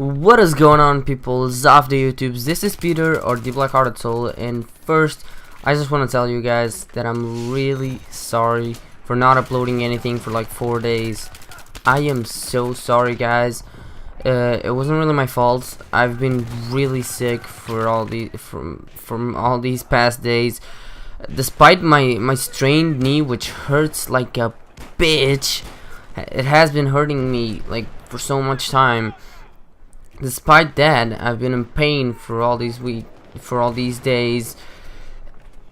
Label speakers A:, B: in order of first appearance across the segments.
A: What is going on, people of the YouTubes? This is Peter, or the Black-Hearted Soul, and first I just want to tell you guys that I'm really sorry for not uploading anything for like 4 days. I am so sorry, guys. It wasn't really my fault. I've been really sick for all the from all these past days. Despite my strained knee, which hurts like a bitch, it has been hurting me like for so much time. Despite that, I've been in pain for all these days,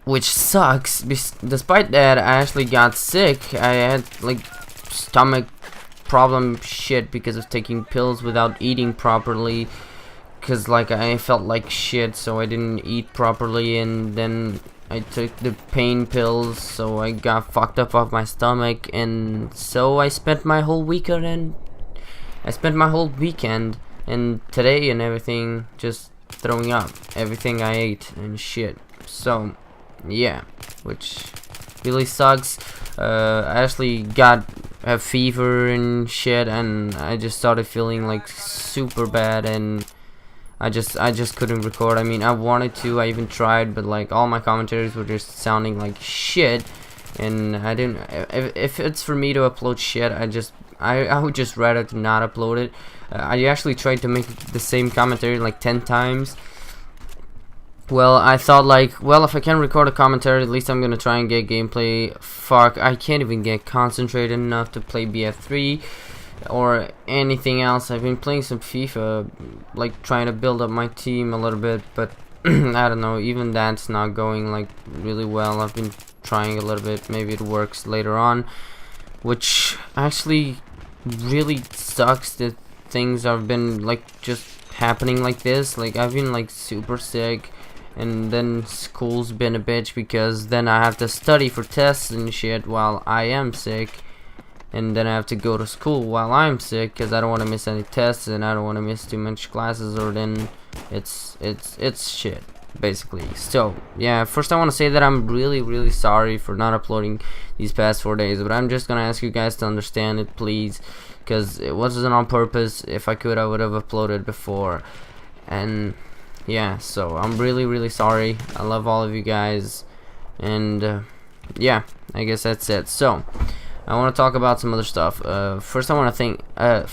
A: which sucks. Despite that, I actually got sick. I had like stomach problem shit because of taking pills without eating properly. Cause like I felt like shit, so I didn't eat properly, and then I took the pain pills, so I got fucked up off my stomach, and so I spent my whole weekend and today and everything just throwing up everything I ate and shit. So yeah, which really sucks. I actually got a fever and shit, and I just started feeling like super bad, and I just couldn't record. I mean, I wanted to, I even tried, but like all my commentaries were just sounding like shit, and I didn't. If it's for me to upload shit, I would just rather to not upload it. I actually tried to make the same commentary like 10 times. Well, I thought like, well, if I can record a commentary, at least I'm gonna try and get gameplay. Fuck, I can't even get concentrated enough to play BF3 or anything else. I've been playing some FIFA, like trying to build up my team a little bit, but I don't know, even that's not going like really well. I've been trying a little bit, maybe it works later on, which actually really sucks that things have been like just happening like this. Like I've been like super sick, and then school's been a bitch because then I have to study for tests and shit while I am sick, and then I have to go to school while I'm sick because I don't want to miss any tests, and I don't want to miss too much classes, or then it's shit basically. So yeah, first I want to say that I'm really sorry for not uploading these past 4 days, but I'm just gonna ask you guys to understand it, please, because it wasn't on purpose. If I could, I would have uploaded before. And yeah, so I'm really sorry. I love all of you guys, and yeah, I guess that's it. So I want to talk about some other stuff. First I want to thank I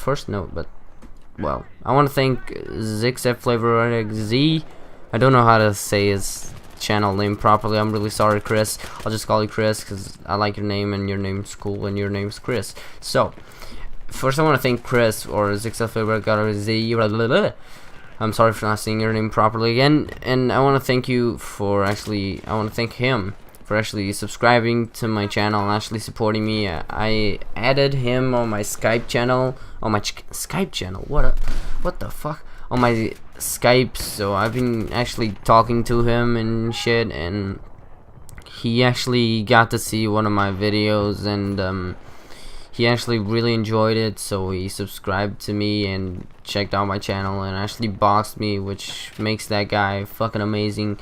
A: want to thank JackFrags. I don't know how to say his channel name properly. I'm really sorry, Chris. I'll just call you Chris because I like your name, and your name's cool, and your name's Chris. So first I want to thank Chris, or JackFrags. I'm sorry for not saying your name properly again, and I want to thank you for I want to thank him for actually subscribing to my channel and actually supporting me. I added him on my Skype channel, on my Skype channel. What the fuck? On my Skype, so I've been actually talking to him and shit, and he actually got to see one of my videos, and he actually really enjoyed it, so he subscribed to me and checked out my channel and actually boxed me, which makes that guy fucking amazing.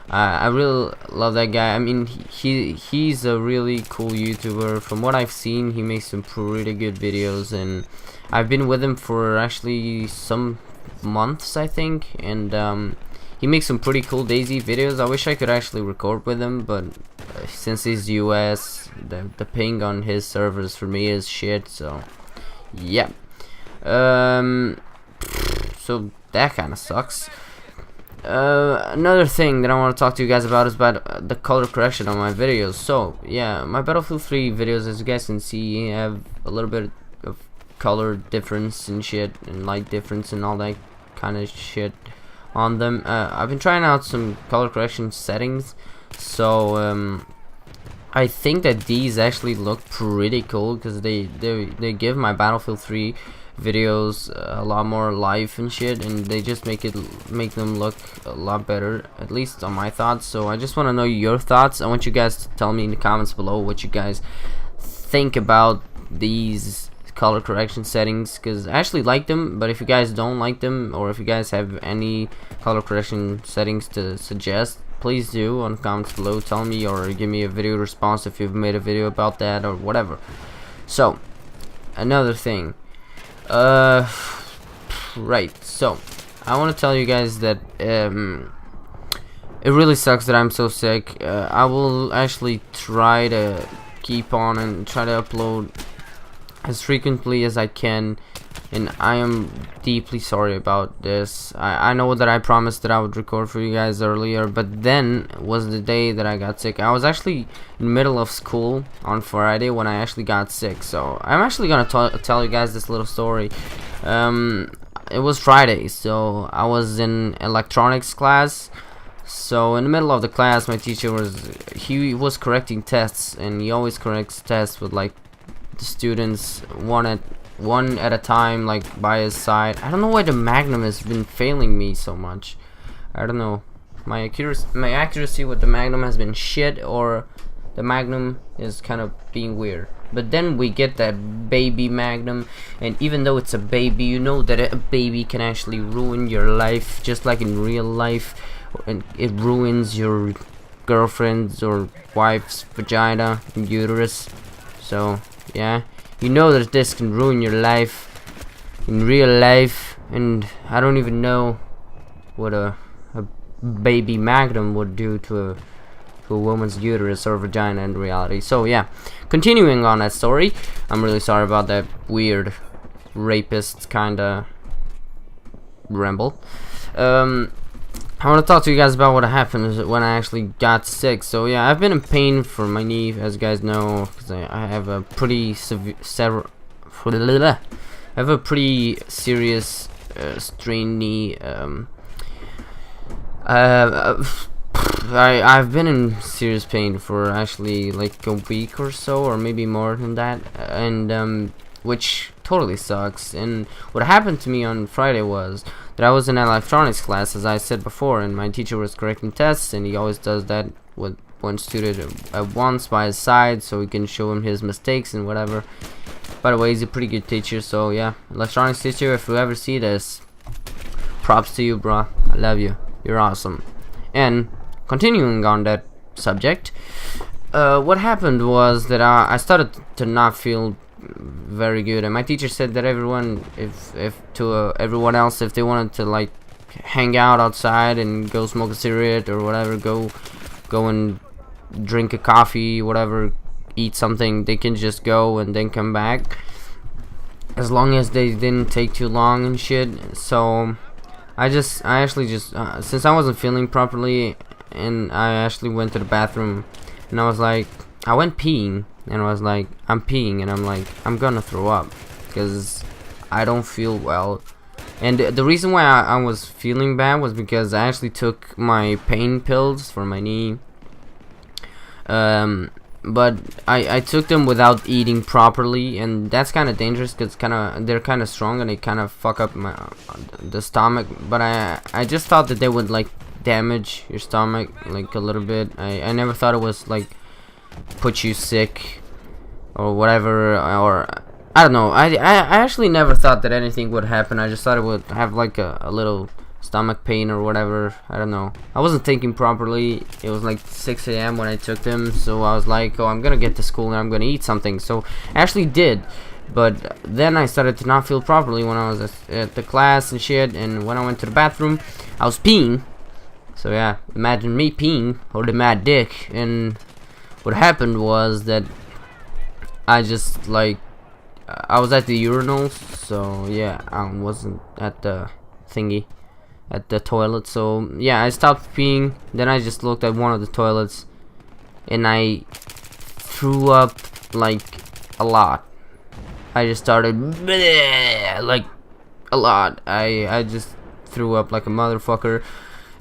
A: I really love that guy. I mean, he's a really cool YouTuber. From what I've seen, he makes some pretty good videos, and I've been with him for actually some months, I think, and he makes some pretty cool DayZ videos. I wish I could actually record with him, but since he's US, the ping on his servers for me is shit, so yeah. So that kind of sucks. Another thing that I want to talk to you guys about is about the color correction on my videos. So yeah, my Battlefield 3 videos, as you guys can see, have a little bit of color difference and shit, and light difference and all that kind of shit on them. I've been trying out some color correction settings, so I think that these actually look pretty cool because they give my Battlefield 3 videos a lot more life and shit, and they just make them look a lot better, at least on my thoughts. So I just want to know your thoughts. I want you guys to tell me in the comments below what you guys think about these color correction settings, because I actually like them. But if you guys don't like them, or if you guys have any color correction settings to suggest, please do on the comments below. Tell me, or give me a video response if you've made a video about that or whatever. So another thing, right, so I want to tell you guys that it really sucks that I'm so sick. I will actually try to keep on and try to upload as frequently as I can, and I am deeply sorry about this. I know that I promised that I would record for you guys earlier, but then was the day that I got sick. I was actually in the middle of school on Friday when I actually got sick, so I'm actually gonna tell you guys this little story. It was Friday, so I was in electronics class. So in the middle of the class, my teacher was correcting tests, and he always corrects tests with like the students one at a time, like by his side. I don't know why the Magnum has been failing me so much. I don't know. My accuracy with the Magnum has been shit, or the Magnum is kind of being weird. But then we get that baby Magnum, and even though it's a baby, you know that a baby can actually ruin your life, just like in real life. And it ruins your girlfriend's or wife's vagina and uterus. So yeah, you know that this can ruin your life in real life, and I don't even know what a baby Magnum would do to a woman's uterus or vagina in reality. So yeah, continuing on that story, I'm really sorry about that weird rapist kinda ramble. I want to talk to you guys about what happened when I actually got sick. So yeah, I've been in pain for my knee, as you guys know, because I have a pretty serious strained knee. I've been in serious pain for actually like a week or so, or maybe more than that, and which totally sucks. And what happened to me on Friday was that I was in electronics class, as I said before, and my teacher was correcting tests, and he always does that with one student at once by his side, so he can show him his mistakes and whatever. By the way, he's a pretty good teacher, so yeah, electronics teacher, if you ever see this, props to you, bro. I love you. You're awesome. And continuing on that subject, what happened was that I started to not feel very good, and my teacher said that everyone everyone else, if they wanted to like hang out outside and go smoke a cigarette or whatever, go and drink a coffee, whatever, eat something, they can just go and then come back, as long as they didn't take too long and shit. So I actually just since I wasn't feeling properly, and I actually went to the bathroom, and I went peeing, and I was like, I'm peeing, and I'm like, I'm gonna throw up because I don't feel well. And the reason why I was feeling bad was because I actually took my pain pills for my knee, but I took them without eating properly, and that's kind of dangerous because they're kind of strong and they kind of fuck up the stomach. But I just thought that they would like damage your stomach like a little bit. I never thought it was like put you sick or whatever, or I don't know. I actually never thought that anything would happen. I just thought it would have like a little stomach pain or whatever. I don't know. I wasn't thinking properly. It was like 6 a.m. when I took them, so I was like, oh, I'm gonna get to school and I'm gonna eat something. So I actually did, but then I started to not feel properly when I was at the class and shit, and when I went to the bathroom, I was peeing. So yeah, imagine me peeing, or the mad dick. And what happened was that I just like I was at the urinals, so yeah, I wasn't at the thingy, at the toilet. So yeah, I stopped peeing, then I just looked at one of the toilets, and I threw up like a lot. I just started bleh, like a lot. I just threw up like a motherfucker,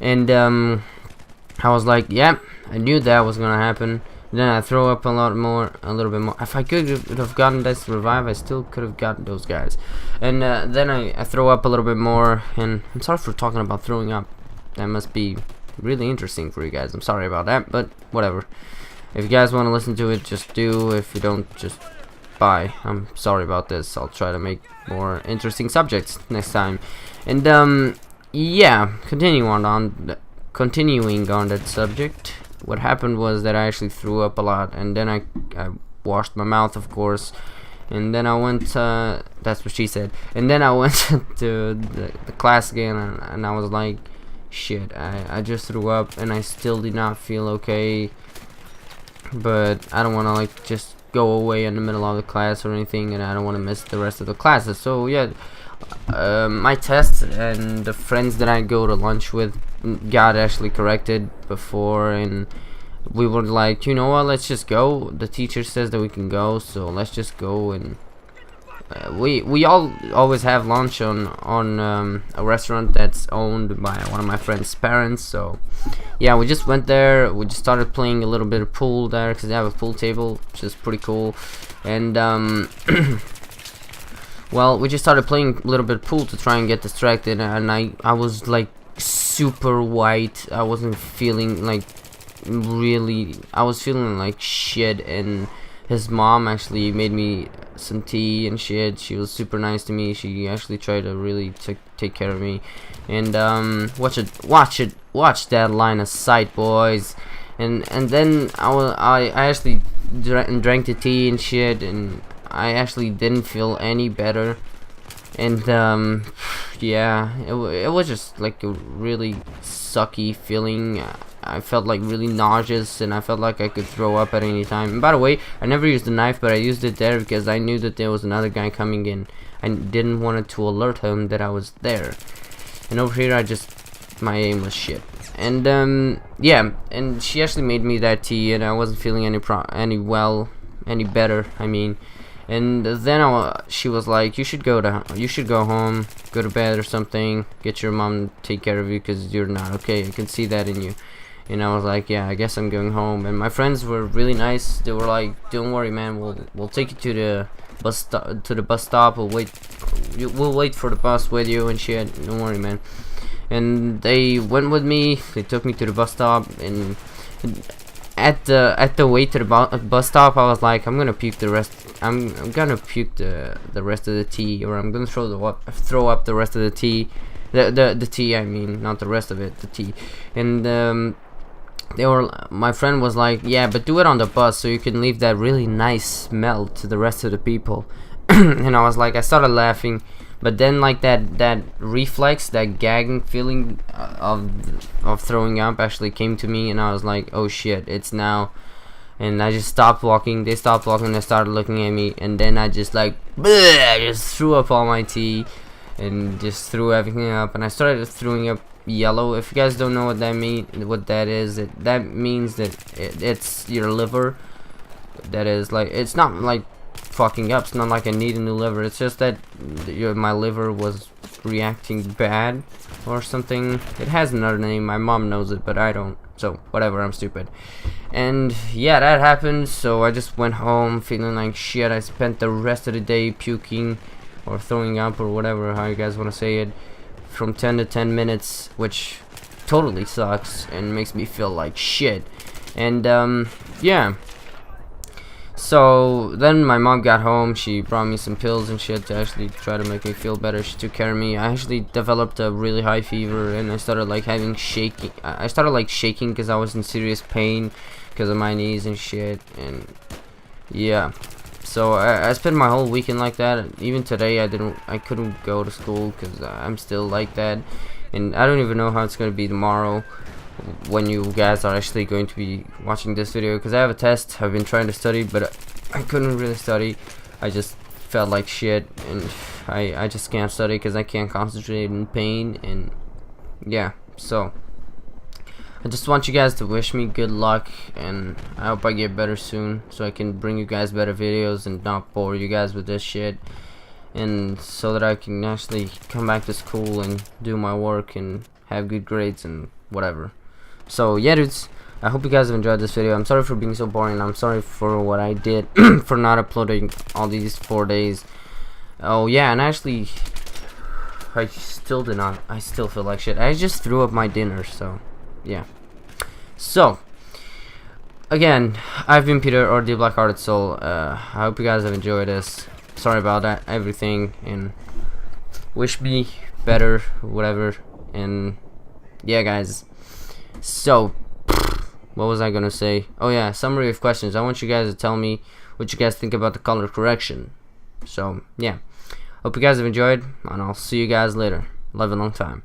A: and I was like, yeah, I knew that was gonna happen. Then I throw up a little bit more. If I could have gotten this revive, I still could have gotten those guys. And then I throw up a little bit more, and I'm sorry for talking about throwing up. That must be really interesting for you guys. I'm sorry about that, but whatever. If you guys want to listen to it, just do. If you don't, just bye. I'm sorry about this. I'll try to make more interesting subjects next time. And yeah, continuing on that subject. What happened was that I actually threw up a lot, and then I washed my mouth, of course, And then I went that's what she said. And then I went to the class again, and I was like, shit, I just threw up and I still did not feel okay, but I don't want to like just go away in the middle of the class or anything, and I don't want to miss the rest of the classes. So yeah, my tests and the friends that I go to lunch with got actually corrected before, and we were like, you know what, let's just go. The teacher says that we can go, so let's just go. And we all always have lunch on a restaurant that's owned by one of my friend's parents. So yeah, we just went there. We just started playing a little bit of pool there because they have a pool table, which is pretty cool. And well, we just started playing a little bit of pool to try and get distracted, and I was like super white. I wasn't feeling like really, I was feeling like shit. And his mom actually made me some tea and shit. She was super nice to me. She actually tried to really take care of me. And watch that line of sight, boys. And then I actually drank the tea and shit, and I actually didn't feel any better. And yeah, it was just like a really sucky feeling. I felt like really nauseous, and I felt like I could throw up at any time. And by the way, I never used the knife, but I used it there because I knew that there was another guy coming in. I didn't want it to alert him that I was there. And over here, my aim was shit. And yeah, and she actually made me that tea, and I wasn't feeling any better. I mean. And then she was like, you should go home, go to bed or something, get your mom to take care of you because you're not okay. I can see that in you. And I was like, yeah, I guess I'm going home. And my friends were really nice. They were like, don't worry, man, we'll take you to the bus stop. We'll wait for the bus with you and shit. Don't worry, man. And they went with me. They took me to the bus stop, and at the way to the bus stop, I was like, I'm gonna puke the rest. I'm gonna puke the rest of the tea, or I'm gonna throw up the rest of the tea. The tea, I mean, not the rest of it, the tea. And my friend was like, yeah, but do it on the bus so you can leave that really nice smell to the rest of the people. And I was like, I started laughing, but then like that reflex, that gagging feeling of throwing up actually came to me, and I was like, oh shit, it's now. And I just stopped walking. They stopped walking. They started looking at me, and then I just like bleh, just threw up all my tea and just threw everything up, and I started throwing up yellow. If you guys don't know what that is, that means that it's your liver. That is like, it's not like fucking up. It's not like I need a new liver. It's just that my liver was reacting bad or something. It has another name. My mom knows it, but I don't. So whatever, I'm stupid. And yeah, that happened. So I just went home feeling like shit. I spent the rest of the day puking or throwing up or whatever, how you guys want to say it, from 10 to 10 minutes, which totally sucks and makes me feel like shit. And yeah. So then my mom got home. She brought me some pills and shit to actually try to make me feel better. She took care of me. I actually developed a really high fever, and I started like shaking. I started like shaking because I was in serious pain because of my knees and shit. And yeah, so I spent my whole weekend like that. Even today, I couldn't go to school because I'm still like that, and I don't even know how it's gonna be tomorrow, when you guys are actually going to be watching this video, because I have a test. I've been trying to study, but I couldn't really study. I just felt like shit, and I just can't study because I can't concentrate in pain. And yeah, so I just want you guys to wish me good luck, and I hope I get better soon so I can bring you guys better videos and not bore you guys with this shit, and so that I can actually come back to school and do my work and have good grades and whatever. So yeah, dudes, I hope you guys have enjoyed this video. I'm sorry for being so boring. I'm sorry for what I did for not uploading all these 4 days. Oh yeah, and actually I still feel like shit. I just threw up my dinner. So yeah. So again, I've been Peter, or the Black-Hearted Soul. I hope you guys have enjoyed this. Sorry about that, everything, and wish me better, whatever. And yeah, guys, so what was I gonna say? Oh yeah, summary of questions. I want you guys to tell me what you guys think about the color correction. So yeah, hope you guys have enjoyed, and I'll see you guys later. Love you a long time.